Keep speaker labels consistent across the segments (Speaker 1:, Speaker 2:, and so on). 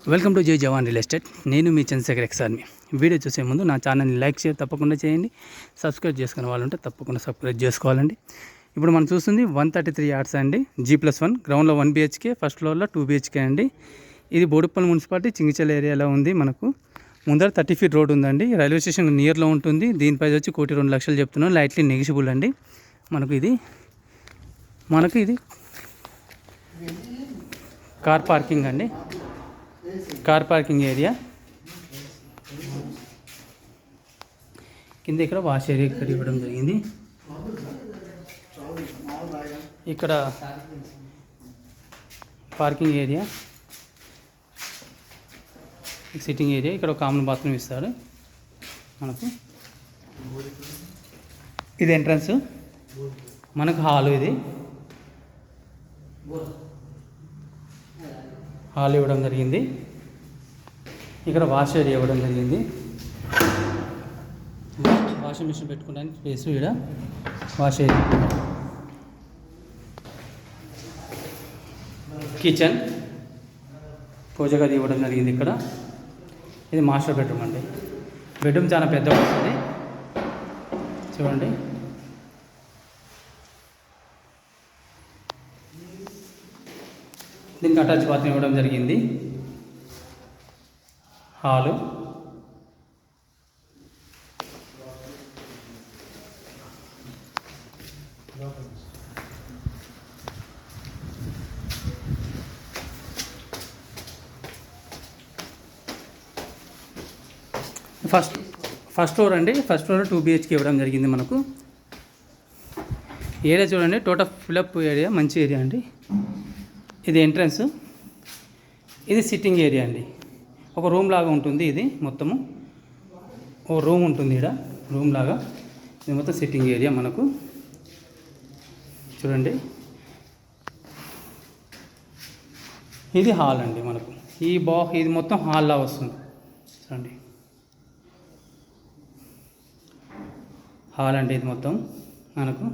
Speaker 1: Welcome to జై జవాన్ real estate. నేను మీ Chandrasekhar ఎక్సార్మి. Video చూసే ముందు నా ఛానల్ని లైక్ షేర్ తప్పకుండా చేయండి. సబ్స్క్రైబ్ చేసుకునే వాళ్ళు ఉంటే తప్పకుండా సబ్స్క్రైబ్ చేసుకోవాలండి. ఇప్పుడు మనం చూస్తుంది 133 యార్డ్స్ అండి, G+1. గ్రౌండ్లో 1 BHK, ఫస్ట్ ఫ్లోర్లో 2 BHK అండి. ఇది బోడుప్పల్ మున్సిపాలిటీ చింగిచల్ ఏరియాలో ఉంది. మనకు ముందర 30 ఫీట్ రోడ్ ఉందండి. రైల్వే స్టేషన్ నియర్లో ఉంటుంది. దీనిపై వచ్చి 1,02,00,000 చెప్తున్నాం. లైట్లీ నెగిషిబుల్ అండి. మనకు ఇది కార్ పార్కింగ్ అండి, కార్ పార్కింగ్ ఏరియా. కింద ఇక్కడ వాష్ ఏరియా ఇక్కడ ఇవ్వడం జరిగింది. ఇక్కడ పార్కింగ్ ఏరియా, సిట్టింగ్ ఏరియా. ఇక్కడ ఒక కామన్ బాత్రూమ్ ఇస్తాడు మనకు. ఇది ఎంట్రన్స్, మనకు హాలు. ఇది హాల్ ఇవ్వడం జరిగింది. ఇక్కడ వాష్ ఏరియా ఇవ్వడం జరిగింది. వాషింగ్ మిషన్ పెట్టుకోవడానికి స్పేస్. ఇక్కడ వాష్ ఏరియా, కిచెన్, పూజ గది ఇవ్వడం జరిగింది. ఇక్కడ ఇది మాస్టర్ బెడ్రూమ్ అండి. బెడ్రూమ్ చాలా పెద్దగా వస్తుంది చూడండి. దీనికి అటాచ్ బాత్రూమ్ ఇవ్వడం జరిగింది. హాలు, ఫస్ట్ ఫ్లోర్ అండి. ఫస్ట్ ఫ్లోర్ 2 BHK ఇవ్వడం జరిగింది మనకు. ఏరియా చూడండి, టోటల్ ఫిలప్ ఏరియా, మంచి ఏరియా అండి. ఇది ఎంట్రన్స్, ఇది సిట్టింగ్ ఏరియా అండి. ఒక రూమ్ లాగా ఉంటుంది. ఇది మొత్తము ఒక రూమ్ ఉంటుంది. ఇక్కడ రూమ్ లాగా ఇది మొత్తం సిట్టింగ్ ఏరియా మనకు. చూడండి, ఇది హాల్ అండి మనకు. ఇది మొత్తం హాల్ లాగా వస్తుంది. చూడండి, హాల్ అంటే ఇది మొత్తం మనకు.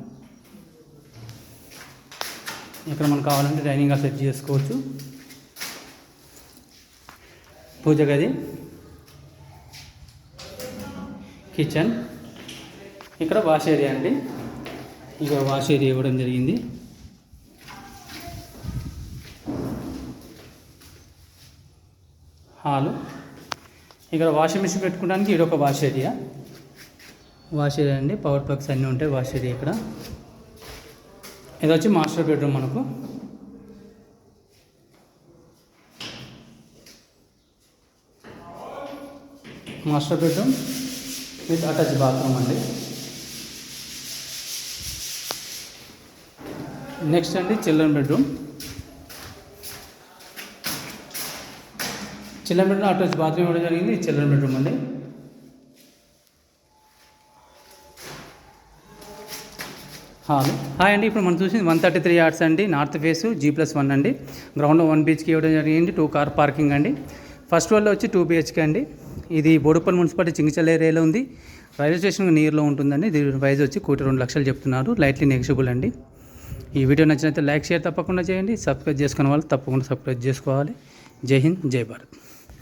Speaker 1: ఇక్కడ మనకు కావాలంటే డైనింగ్ హాల్ సెట్ చేసుకోవచ్చు. పూజ గది, కిచెన్, ఇక్కడ వాష్ ఏరియా అండి. ఇక్కడ వాష్ ఏరియా ఇవ్వడం జరిగింది. హాలు, ఇక్కడ వాషింగ్ మిషన్ పెట్టుకోవడానికి ఇది ఒక వాష్ ఏరియా. వాష్ ఏరియా అండి, పవర్ ప్లగ్స్ అన్నీ ఉంటాయి వాష్ ఏరియా. ఇక్కడ ఇది వచ్చి మాస్టర్ బెడ్రూమ్ మనకు. Master bedroom with attach bathroom అండి. నెక్స్ట్ అండి children bedroom. Children bedroom attach bathroom ఇవ్వడం జరిగింది. చిల్డ్రన్ బెడ్రూమ్ అండి. హాయ్ అండి. ఇప్పుడు మనం చూసింది 133 యార్డ్స్ అండి, నార్త్ ఫేస్, G+1 అండి. గ్రౌండ్లో 1 BHK ఇవ్వడం జరిగింది. 2 కార్ పార్కింగ్ అండి. ఫస్ట్ ఫ్లోర్లో వచ్చి 2 BHK అండి. ఇది బోడుప్పల్ మున్సిపాలిటీ చింగిచల్ ఏరియాలో ఉంది. రైల్వే స్టేషన్ నియర్లో ఉంటుందండి. దీని ప్రైస్ వచ్చి 1,02,00,000 చెప్తున్నారు. లైట్లీ నెగిషిబుల్ అండి. ఈ వీడియో నచ్చినైతే లైక్ షేర్ తప్పకుండా చేయండి. సబ్స్క్రైబ్ చేసుకునే వాళ్ళు తప్పకుండా సబ్స్క్రైబ్ చేసుకోవాలి. జై హింద్, జై భారత్.